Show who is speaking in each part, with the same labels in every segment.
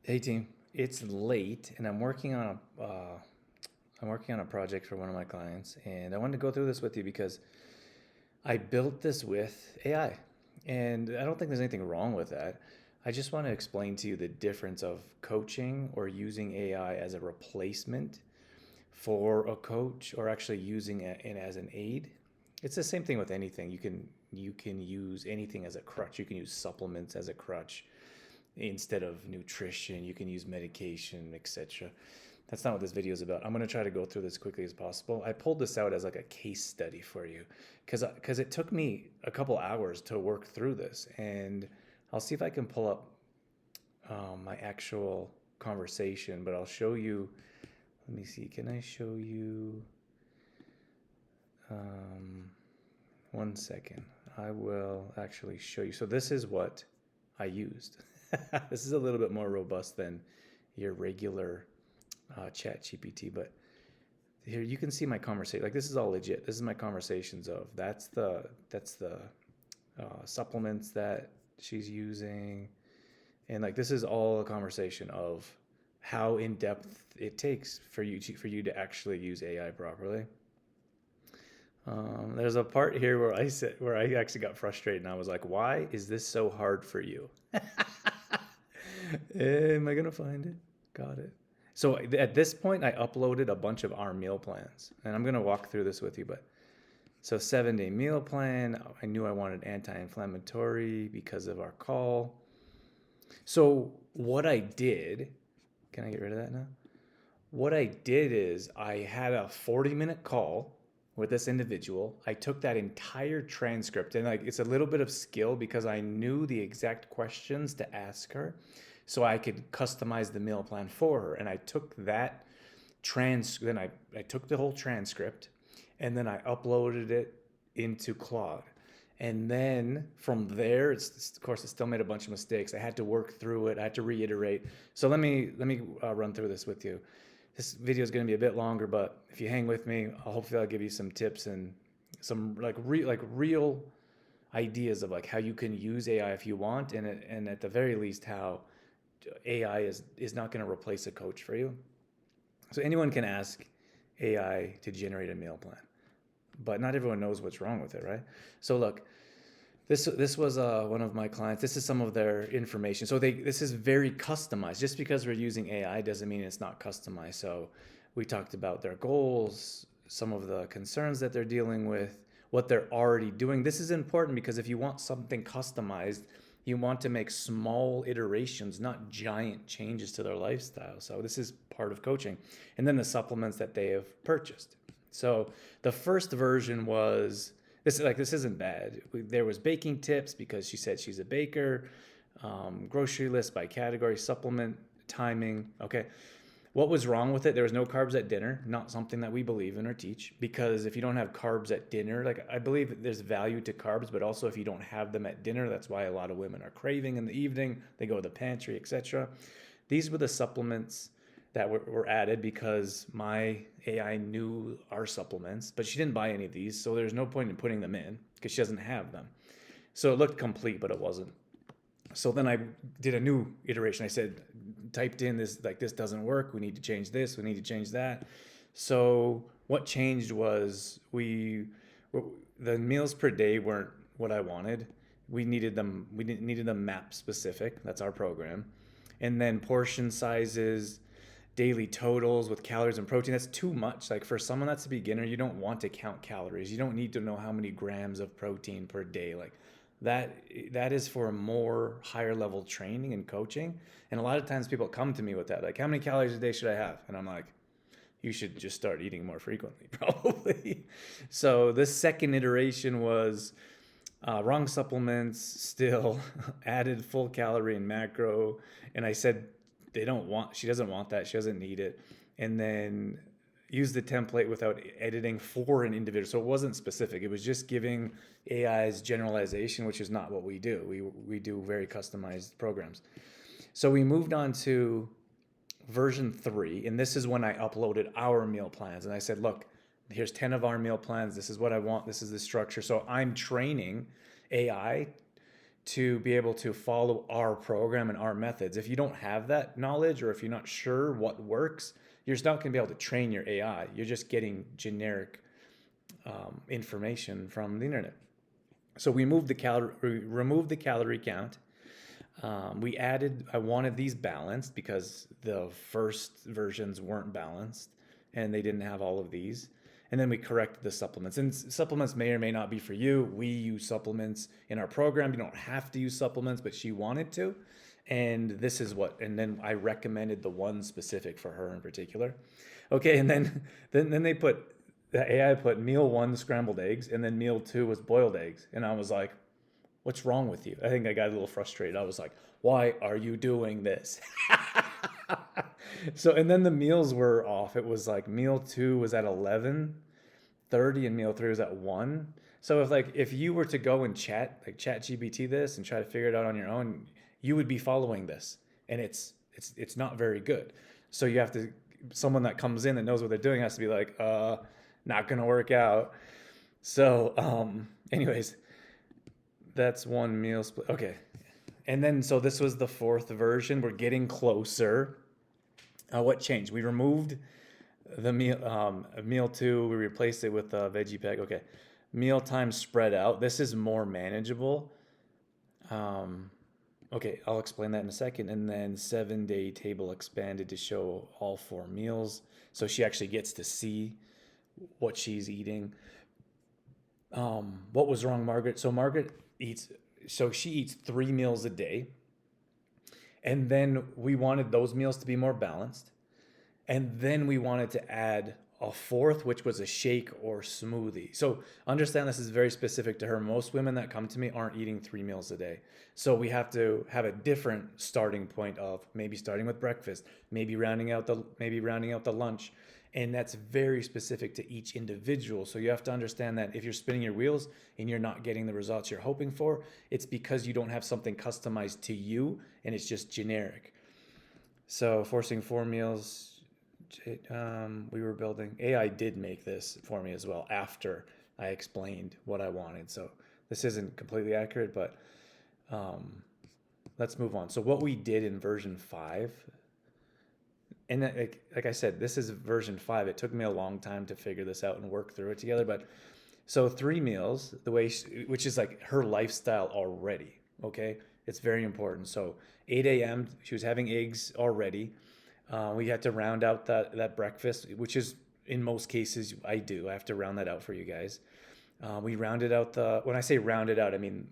Speaker 1: Hey team, it's late and I'm working on a project for one of my clients, and I wanted to go through this with you because I built this with AI, and I don't think there's anything wrong with that. I just want to explain to you the difference of coaching or using AI as a replacement for a coach, or actually using it as an aid. It's the same thing with anything. You can use anything as a crutch. You can use supplements as a crutch instead of nutrition. You can use medication, etc. That's not what this video is about. I'm going to try to go through this quickly as possible. I pulled this out as like a case study for you because it took me a couple hours to work through this, and I'll see if I can pull up my actual conversation, but I'll show you. Let me see. Can I show you? Um, One second. I will actually show you. So this is what I used. This is a little bit more robust than your regular ChatGPT, but here you can see my conversation. Like, this is all legit. This is my conversations of that's the supplements that she's using, and like this is all a conversation of how in depth it takes for you to actually use AI properly. There's a part here where I actually got frustrated, and I was like, "Why is this so hard for you?" Am I gonna find it? Got it. So at this point, I uploaded a bunch of our meal plans, and I'm gonna walk through this with you. But so 7-day meal plan. I knew I wanted anti-inflammatory because of our call. So what I did, can I get rid of that now? What I did is I had a 40-minute call with this individual. I took that entire transcript, and like it's a little bit of skill because I knew the exact questions to ask her so I could customize the meal plan for her. And I took that then I took the whole transcript, and then I uploaded it into Claude. And then from there, of course, it still made a bunch of mistakes. I had to work through it. I had to reiterate. So let me run through this with you. This video is going to be a bit longer, but if you hang with me, hopefully I'll give you some tips and some like real ideas of like how you can use AI if you want, and at the very least how AI is not going to replace a coach for you. So anyone can ask AI to generate a meal plan, but not everyone knows what's wrong with it, right? So look, this was one of my clients. This is some of their information. So this is very customized. Just because we're using AI doesn't mean it's not customized. So we talked about their goals, some of the concerns that they're dealing with, what they're already doing. This is important because if you want something customized, you want to make small iterations, not giant changes to their lifestyle. So this is part of coaching. And then the supplements that they have purchased. So the first version was this isn't bad. There was baking tips because she said she's a baker, grocery list by category, supplement timing. Okay, what was wrong with it? There was no carbs at dinner, not something that we believe in or teach, because if you don't have carbs at dinner, like I believe there's value to carbs, but also if you don't have them at dinner, that's why a lot of women are craving in the evening. They go to the pantry, etc. These were the supplements that were added because my AI knew our supplements, but she didn't buy any of these, so there's no point in putting them in because she doesn't have them. So it looked complete, but it wasn't. So then I did a new iteration. I said, typed in this, like, this doesn't work. We need to change this. We need to change that. So what changed was the meals per day weren't what I wanted. We needed them. We needed them map specific. That's our program. And then portion sizes, daily totals with calories and protein. That's too much. Like, for someone that's a beginner, you don't want to count calories. You don't need to know how many grams of protein per day. Like, that is for more higher level training and coaching. And a lot of times people come to me with that, like, how many calories a day should I have? And I'm like, you should just start eating more frequently, probably. So this second iteration was wrong supplements, still added full calorie and macro. And I said, she doesn't want that. She doesn't need it. And then use the template without editing for an individual. So it wasn't specific. It was just giving AI's generalization, which is not what we do. We do very customized programs. So we moved on to version 3, and this is when I uploaded our meal plans. And I said, look, here's 10 of our meal plans. This is what I want. This is the structure. So I'm training AI to be able to follow our program and our methods. If you don't have that knowledge, or if you're not sure what works, you're just not going to be able to train your AI. You're just getting generic information from the internet. So we removed the calorie count. I wanted these balanced because the first versions weren't balanced and they didn't have all of these. And then we corrected the supplements. And supplements may or may not be for you. We use supplements in our program. You don't have to use supplements, but she wanted to. And this is and then I recommended the one specific for her in particular. Okay, and then the AI put meal 1 scrambled eggs, and then meal 2 was boiled eggs. And I was like, what's wrong with you? I think I got a little frustrated. I was like, why are you doing this? So, and then the meals were off. It was like meal 2 was at 11:30 and meal 3 was at 1. So if you were to go and ChatGPT this and try to figure it out on your own, you would be following this, and it's not very good. So you have to, someone that comes in that knows what they're doing has to be like, not gonna work out. So anyways, that's one meal split. Okay. And then, so this was the 4th version. We're getting closer. What changed? We removed the meal 2. We replaced it with a veggie pack. Okay. Mealtime spread out. This is more manageable. Okay, I'll explain that in a second. And then 7-day table expanded to show all 4 meals. So she actually gets to see what she's eating. What was wrong, Margaret? So she eats 3 meals a day. And then we wanted those meals to be more balanced. And then we wanted to add a 4th, which was a shake or smoothie. So understand this is very specific to her. Most women that come to me aren't eating 3 meals a day. So we have to have a different starting point of maybe starting with breakfast, maybe rounding out the lunch. And that's very specific to each individual. So you have to understand that if you're spinning your wheels and you're not getting the results you're hoping for, it's because you don't have something customized to you and it's just generic. So forcing 4 meals, we were building. AI did make this for me as well after I explained what I wanted. So this isn't completely accurate, but let's move on. So what we did in version 5, and like I said, this is version 5. It took me a long time to figure this out and work through it together. But so 3 meals, which is like her lifestyle already. Okay, it's very important. So 8 a.m. she was having eggs already. We had to round out that breakfast, which is in most cases I do. I have to round that out for you guys. We rounded out when I say rounded out, I mean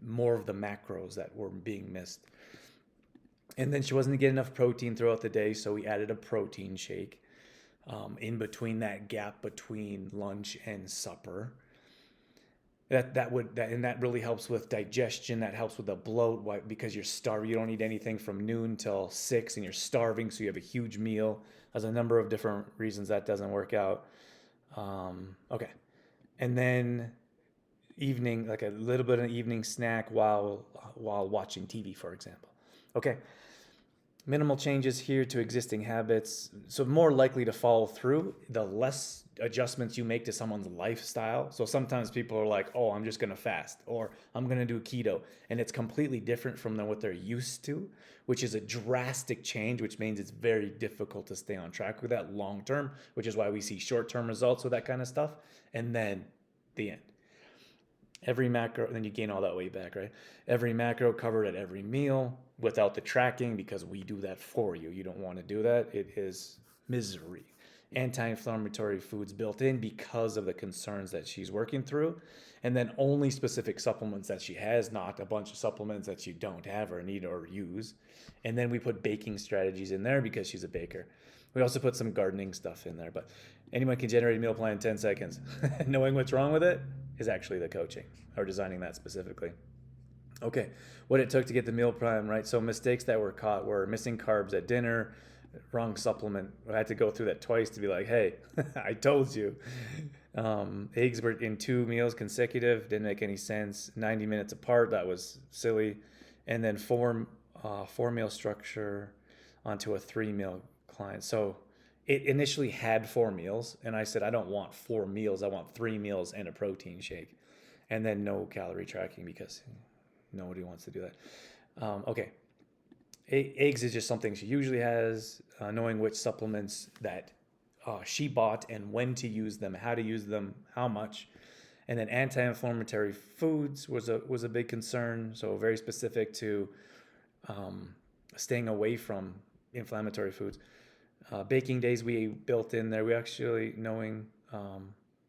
Speaker 1: more of the macros that were being missed. And then she wasn't getting enough protein throughout the day, so we added a protein shake in between that gap between lunch and supper. That really helps with digestion. That helps with the bloat, because you're starving. You don't eat anything from noon till 6, and you're starving, so you have a huge meal. There's a number of different reasons that doesn't work out. Okay, and then evening, like a little bit of an evening snack while watching TV, for example. Okay. Minimal changes here to existing habits. So more likely to follow through the less adjustments you make to someone's lifestyle. So sometimes people are like, oh, I'm just going to fast, or I'm going to do keto. And it's completely different from what they're used to, which is a drastic change, which means it's very difficult to stay on track with that long term, which is why we see short-term results with that kind of stuff. And then the end. Every macro, and then you gain all that weight back, right? Every macro covered at every meal without the tracking, because we do that for you. You don't want to do that. It is misery. Anti-inflammatory foods built in because of the concerns that she's working through. And then only specific supplements that she has, not a bunch of supplements that you don't have or need or use. And then we put baking strategies in there because she's a baker. We also put some gardening stuff in there, but anyone can generate a meal plan in 10 seconds. Knowing what's wrong with it is actually the coaching, or designing that specifically. Okay, what it took to get the meal plan right. So mistakes that were caught were missing carbs at dinner, wrong supplement. I had to go through that twice to be like, hey, I told you. Eggs were in 2 meals consecutive, didn't make any sense. 90 minutes apart, that was silly. And then 4 meal structure onto a 3 meal client. So it initially had 4 meals, and I said, I don't want 4 meals. I want 3 meals and a protein shake, and then no calorie tracking, because Nobody wants to do that. Okay. Eggs is just something she usually has. Knowing which supplements that she bought and when to use them, how to use them, how much. And then anti-inflammatory foods was a big concern. So very specific to staying away from inflammatory foods. Baking days we built in there. We actually knowing,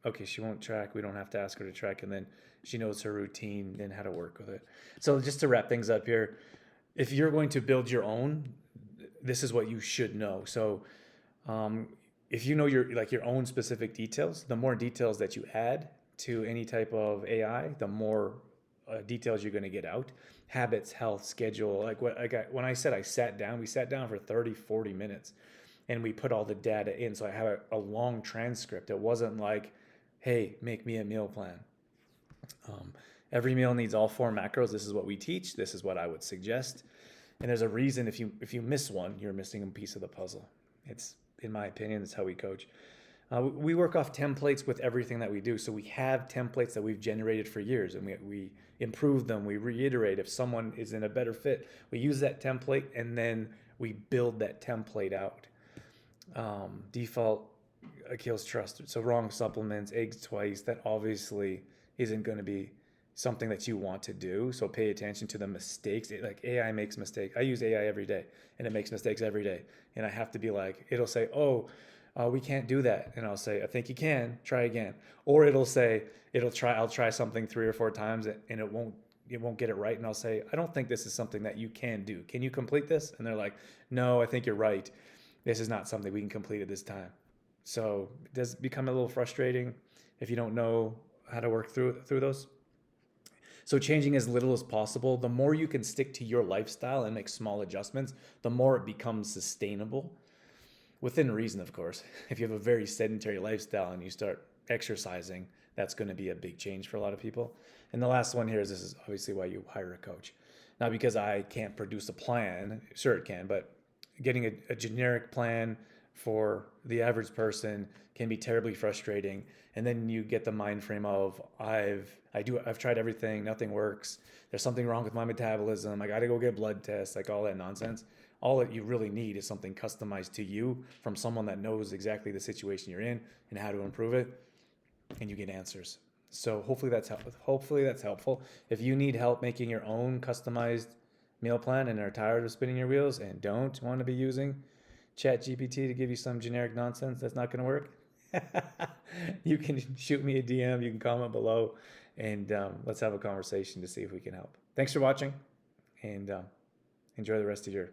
Speaker 1: okay, she won't track. We don't have to ask her to track. And then she knows her routine and how to work with it. So just to wrap things up here, if you're going to build your own, this is what you should know. So if you know your own specific details, the more details that you add to any type of AI, the more details you're going to get out. Habits, health, schedule. When I said I sat down, we sat down for 30, 40 minutes and we put all the data in. So I have a long transcript. It wasn't like, hey, make me a meal plan. Every meal needs all 4 macros. This is what we teach. This is what I would suggest. And there's a reason if you miss one, you're missing a piece of the puzzle. It's, in my opinion, that's how we coach. We work off templates with everything that we do. So we have templates that we've generated for years, and we improve them. We reiterate if someone is in a better fit. We use that template, and then we build that template out. Default kills trust. So wrong supplements, eggs twice, that obviously isn't going to be something that you want to do. So pay attention to the mistakes. Like AI makes mistakes. I use AI every day and it makes mistakes every day. And I have to be like, it'll say, we can't do that. And I'll say, I think you can, try again. Or it'll say, I'll try something 3 or 4 times and it won't get it right. And I'll say, I don't think this is something that you can do. Can you complete this? And they're like, no, I think you're right. This is not something we can complete at this time. So it does become a little frustrating if you don't know how to work through those. So changing as little as possible. The more you can stick to your lifestyle and make small adjustments, the more it becomes sustainable. Within reason, of course. If you have a very sedentary lifestyle and you start exercising, that's going to be a big change for a lot of people. And the last one here is, this is obviously why you hire a coach. Not because I can't produce a plan. Sure it can, but getting a generic plan for the average person can be terribly frustrating. And then you get the mind frame of I've tried everything, nothing works. There's something wrong with my metabolism. I got to go get blood tests, like all that nonsense. All that you really need is something customized to you from someone that knows exactly the situation you're in and how to improve it, and you get answers. So hopefully that's helpful. If you need help making your own customized meal plan and are tired of spinning your wheels and don't want to be using ChatGPT to give you some generic nonsense that's not going to work, you can shoot me a DM, you can comment below, and let's have a conversation to see if we can help. Thanks for watching, and enjoy the rest of your